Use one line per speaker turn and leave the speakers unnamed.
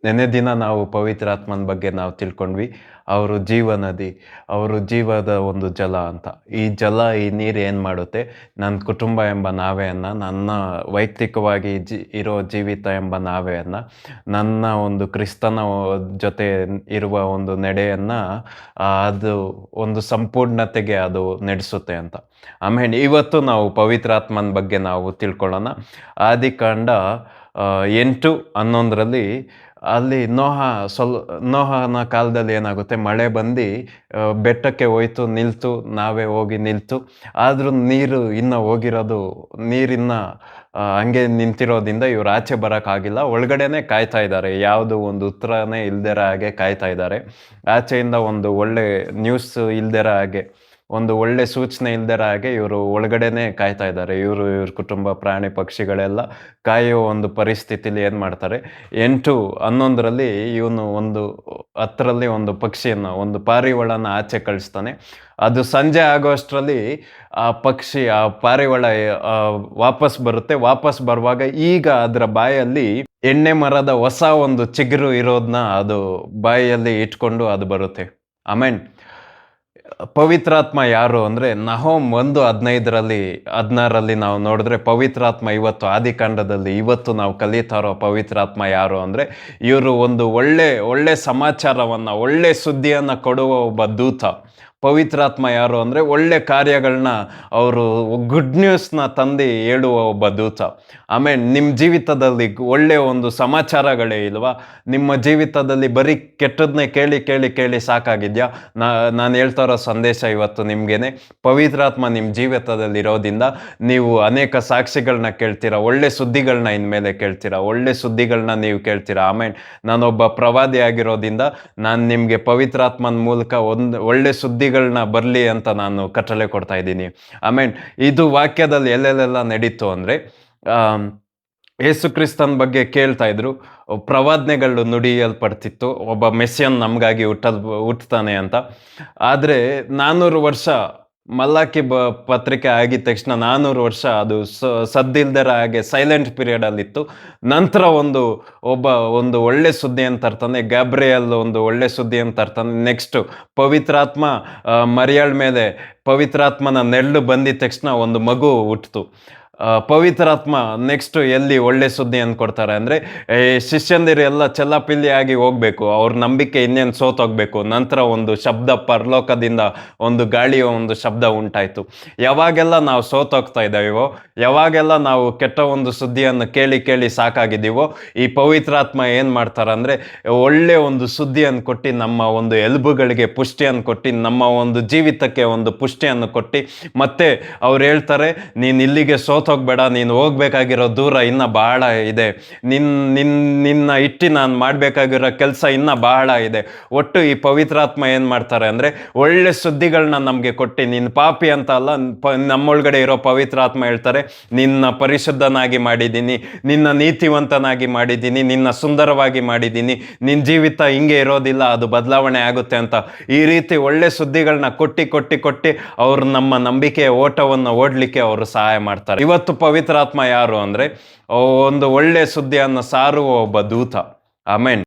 ನೆನ್ನೆ ದಿನ ನಾವು ಪವಿತ್ರಾತ್ಮನ ಬಗ್ಗೆ ನಾವು ತಿಳ್ಕೊಂಡ್ವಿ. ಅವರು ಜೀವನದಿ, ಅವರು ಜೀವದ ಒಂದು ಜಲ ಅಂತ. ಈ ಜಲ, ಈ ನೀರು ಏನು ಮಾಡುತ್ತೆ, ನನ್ನ ಕುಟುಂಬ ಎಂಬ ನಾವೆಯನ್ನು, ನನ್ನ ವೈಯಕ್ತಿಕವಾಗಿ ಇರೋ ಜೀವಿತ ಎಂಬ ನಾವೆಯನ್ನು, ನನ್ನ ಒಂದು ಕ್ರಿಸ್ತನ ಜೊತೆ ಇರುವ ಒಂದು ನಡೆಯನ್ನು ಅದು ಒಂದು ಸಂಪೂರ್ಣತೆಗೆ ಅದು ನಡೆಸುತ್ತೆ ಅಂತ. ಆಮೇಲೆ ಇವತ್ತು ನಾವು ಪವಿತ್ರಾತ್ಮನ ಬಗ್ಗೆ ನಾವು ತಿಳ್ಕೊಳ್ಳೋಣ. ಆದಿಕಾಂಡ 8:11 ಅಲ್ಲಿ ನೋಹನ ಕಾಲದಲ್ಲಿ ಏನಾಗುತ್ತೆ, ಮಳೆ ಬಂದು ಬೆಟ್ಟಕ್ಕೆ ಹೋಯ್ತು, ನಿಲ್ತು, ನಾವೇ ಹೋಗಿ ನಿಲ್ತು. ಆದರೂ ನೀರು ಇನ್ನೂ ಹೋಗಿರೋದು, ನೀರಿನ್ನ ಹಂಗೆ ನಿಂತಿರೋದ್ರಿಂದ ಇವ್ರು ಆಚೆ ಬರೋಕ್ಕಾಗಿಲ್ಲ. ಒಳಗಡೆನೆ ಕಾಯ್ತಾ ಇದ್ದಾರೆ, ಯಾವುದು ಒಂದು ಉತ್ತರನೇ ಇಲ್ದಿರೋ ಹಾಗೆ ಕಾಯ್ತಾ ಇದ್ದಾರೆ. ಆಚೆಯಿಂದ ಒಂದು ಒಳ್ಳೆ ನ್ಯೂಸ್ ಇಲ್ದಿರೋ ಹಾಗೆ, ಒಂದು ಒಳ್ಳೆ ಸೂಚನೆ ಇಲ್ದಿರೋ ಹಾಗೆ ಇವರು ಒಳಗಡೆನೆ ಕಾಯ್ತಾ ಇದ್ದಾರೆ. ಇವ್ರ ಕುಟುಂಬ, ಪ್ರಾಣಿ ಪಕ್ಷಿಗಳೆಲ್ಲ ಕಾಯೋ ಒಂದು ಪರಿಸ್ಥಿತಿಲಿ ಏನು ಮಾಡ್ತಾರೆ, 8:11 ಇವನು ಒಂದು ಹತ್ತರಲ್ಲಿ ಒಂದು ಪಕ್ಷಿಯನ್ನು, ಒಂದು ಪಾರಿವಾಳನ ಆಚೆ ಕಳಿಸ್ತಾನೆ. ಅದು ಸಂಜೆ ಆಗೋಷ್ಟರಲ್ಲಿ ಆ ಪಕ್ಷಿ, ಆ ಪಾರಿವಾಳ ವಾಪಸ್ ಬರುತ್ತೆ. ವಾಪಸ್ ಬರುವಾಗ ಈಗ ಅದರ ಬಾಯಲ್ಲಿ ಎಣ್ಣೆ ಮರದ ಹೊಸ ಒಂದು ಚಿಗುರು ಇರೋದನ್ನ ಅದು ಬಾಯಲ್ಲಿ ಇಟ್ಕೊಂಡು ಅದು ಬರುತ್ತೆ. ಆಮೇನ್ ಪವಿತ್ರಾತ್ಮ ಯಾರು ಅಂದರೆ, ನಹೂಮ್ 1:15-16 ನಾವು ನೋಡಿದ್ರೆ ಪವಿತ್ರಾತ್ಮ ಇವತ್ತು ಆದಿಕಾಂಡದಲ್ಲಿ ಇವತ್ತು ನಾವು ಕಲಿತಾ ಇರೋ ಪವಿತ್ರಾತ್ಮ ಯಾರು ಅಂದರೆ, ಇವರು ಒಂದು ಒಳ್ಳೆ ಸಮಾಚಾರವನ್ನು, ಒಳ್ಳೆ ಸುದ್ದಿಯನ್ನು ಕೊಡುವ ಒಬ್ಬ ದೂತ. ಪವಿತ್ರಾತ್ಮ ಯಾರು ಅಂದರೆ, ಒಳ್ಳೆ ಕಾರ್ಯಗಳನ್ನ, ಅವರು ಗುಡ್ ನ್ಯೂಸ್ನ ತಂದು ಹೇಳುವ ಒಬ್ಬ ದೂತ. ಆಮೇಲೆ ನಿಮ್ಮ ಜೀವಿತದಲ್ಲಿ ಒಳ್ಳೆಯ ಒಂದು ಸಮಾಚಾರಗಳೇ ಇಲ್ವಾ? ನಿಮ್ಮ ಜೀವಿತದಲ್ಲಿ ಬರೀ ಕೆಟ್ಟದನ್ನೇ ಕೇಳಿ ಸಾಕಾಗಿದ್ಯಾ? ನಾನು ಹೇಳ್ತಾ ಇರೋ ಸಂದೇಶ ಇವತ್ತು ನಿಮಗೇನೆ. ಪವಿತ್ರಾತ್ಮ ನಿಮ್ಮ ಜೀವಿತದಲ್ಲಿ ಇರೋದ್ರಿಂದ ನೀವು ಅನೇಕ ಸಾಕ್ಷಿಗಳನ್ನ ಕೇಳ್ತೀರಾ, ಒಳ್ಳೆ ಸುದ್ದಿಗಳನ್ನ ಇನ್ಮೇಲೆ ಕೇಳ್ತೀರಾ, ಒಳ್ಳೆ ಸುದ್ದಿಗಳನ್ನ ನೀವು ಕೇಳ್ತೀರಾ. ಆಮೇಲೆ ನಾನೊಬ್ಬ ಪ್ರವಾದಿ ಆಗಿರೋದ್ರಿಂದ ನಾನು ನಿಮಗೆ ಪವಿತ್ರಾತ್ಮನ ಮೂಲಕ ಒಂದು ಒಳ್ಳೆ ಸುದ್ದಿಗಳನ್ನ ಬರಲಿ ಅಂತ ನಾನು ಕಟ್ಟಳೆ ಕೊಡ್ತಾ ಇದ್ದೀನಿ. ಆಮೇಲೆ ಇದು ವಾಕ್ಯದಲ್ಲಿ ಎಲ್ಲೆಲ್ಲೆಲ್ಲ ನಡೀತು ಅಂದರೆ, ಯೇಸು ಕ್ರಿಸ್ತನ ಬಗ್ಗೆ ಕೇಳ್ತಾ ಇದ್ರು, ಪ್ರವಾದನೆಗಳು ನುಡಿಯಲ್ಪಡ್ತಿತ್ತು, ಒಬ್ಬ ಮೆಸ್ಸಿಯನ್ ನಮಗಾಗಿ ಹುಟ್ಟುತ್ತಾನೆ ಅಂತ. ಆದರೆ 400 ವರ್ಷ ಮಲ್ಲಾಕಿ ಪತ್ರಿಕೆ ಆಗಿದ ತಕ್ಷಣ 400 ವರ್ಷ ಅದು ಸದ್ದಿಲ್ದರ ಹಾಗೆ ಸೈಲೆಂಟ್ ಪೀರಿಯಡಲ್ಲಿತ್ತು. ನಂತರ ಒಂದು ಒಳ್ಳೆ ಸುದ್ದಿಯನ್ನು ತರ್ತಾನೆ, ಗ್ಯಾಬ್ರಿಯಲ್ ಒಂದು ಒಳ್ಳೆ ಸುದ್ದಿಯನ್ನು ತರ್ತಾನೆ. ನೆಕ್ಸ್ಟ್ ಪವಿತ್ರಾತ್ಮ ಮರಿಯಾಳ ಮೇಲೆ ಪವಿತ್ರಾತ್ಮನ ನೆರಳು ಬಂದಿದ ತಕ್ಷಣ ಒಂದು ಮಗು ಹುಟ್ಟಿತು. ಪವಿತ್ರಾತ್ಮ ನೆಕ್ಸ್ಟ್ ಎಲ್ಲಿ ಒಳ್ಳೆ ಸುದ್ದಿ ಕೊಡ್ತಾರೆ ಅಂದರೆ, ಶಿಷ್ಯಂದಿರು ಎಲ್ಲ ಚೆಲ್ಲಾಪಿಲ್ಲಿ ಆಗಿ ಹೋಗ್ಬೇಕು, ಅವ್ರ ನಂಬಿಕೆ ಇನ್ನೇನು ಸೋತೋಗ್ಬೇಕು. ನಂತರ ಒಂದು ಶಬ್ದ ಪರಲೋಕದಿಂದ, ಒಂದು ಗಾಳಿಯ ಒಂದು ಶಬ್ದ ಉಂಟಾಯಿತು. ಯಾವಾಗೆಲ್ಲ ನಾವು ಸೋತೋಗ್ತಾ ಇದ್ದಾವೋ, ಯಾವಾಗೆಲ್ಲ ನಾವು ಕೆಟ್ಟ ಒಂದು ಸುದ್ದಿಯನ್ನು ಕೇಳಿ ಸಾಕಾಗಿದ್ದೀವೋ, ಈ ಪವಿತ್ರಾತ್ಮ ಏನು ಮಾಡ್ತಾರೆ ಅಂದರೆ, ಒಳ್ಳೆ ಒಂದು ಸುದ್ದಿಯನ್ನು ಕೊಟ್ಟು, ನಮ್ಮ ಒಂದು ಎಲುಬುಗಳಿಗೆ ಪುಷ್ಟಿಯನ್ನು ಕೊಟ್ಟು, ನಮ್ಮ ಒಂದು ಜೀವಿತಕ್ಕೆ ಒಂದು ಪುಷ್ಟಿಯನ್ನು ಕೊಟ್ಟು, ಮತ್ತೆ ಅವ್ರು ಹೇಳ್ತಾರೆ, ನೀನು ಇಲ್ಲಿಗೆ ಹೋಗ್ಬೇಡ, ನೀನು ಹೋಗ್ಬೇಕಾಗಿರೋ ದೂರ ಇನ್ನ ಬಹಳ ಇದೆ, ನಿನ್ನ ಇಟ್ಟು ನಾನು ಮಾಡಬೇಕಾಗಿರೋ ಕೆಲಸ ಇನ್ನ ಬಹಳ ಇದೆ. ಒಟ್ಟು ಈ ಪವಿತ್ರಾತ್ಮ ಏನು ಮಾಡ್ತಾರೆ ಅಂದರೆ, ಒಳ್ಳೆ ಸುದ್ದಿಗಳನ್ನ ನಮಗೆ ಕೊಟ್ಟು, ನಿನ್ನ ಪಾಪಿ ಅಂತ ಅಲ್ಲ, ನಮ್ಮೊಳಗಡೆ ಇರೋ ಪವಿತ್ರಾತ್ಮ ಹೇಳ್ತಾರೆ, ನಿನ್ನ ಪರಿಶುದ್ಧನಾಗಿ ಮಾಡಿದ್ದೀನಿ, ನಿನ್ನ ನೀತಿವಂತನಾಗಿ ಮಾಡಿದ್ದೀನಿ, ನಿನ್ನ ಸುಂದರವಾಗಿ ಮಾಡಿದ್ದೀನಿ, ನಿನ್ನ ಜೀವಿತ ಹಿಂಗೆ ಇರೋದಿಲ್ಲ, ಅದು ಬದಲಾವಣೆ ಆಗುತ್ತೆ ಅಂತ. ಈ ರೀತಿ ಒಳ್ಳೆ ಸುದ್ದಿಗಳನ್ನ ಕೊಟ್ಟು ಅವರು ನಮ್ಮ ನಂಬಿಕೆಯ ಓಟವನ್ನು ಓಡಲಿಕ್ಕೆ ಅವರು ಸಹಾಯ ಮಾಡ್ತಾರೆ. ಇವತ್ತು ಪವಿತ್ರಾತ್ಮ ಯಾರು ಅಂದರೆ, ಒಂದು ಒಳ್ಳೆ ಸುದ್ದಿಯನ್ನು ಸಾರುವ ಒಬ್ಬ ದೂತ. ಆಮೇನ್.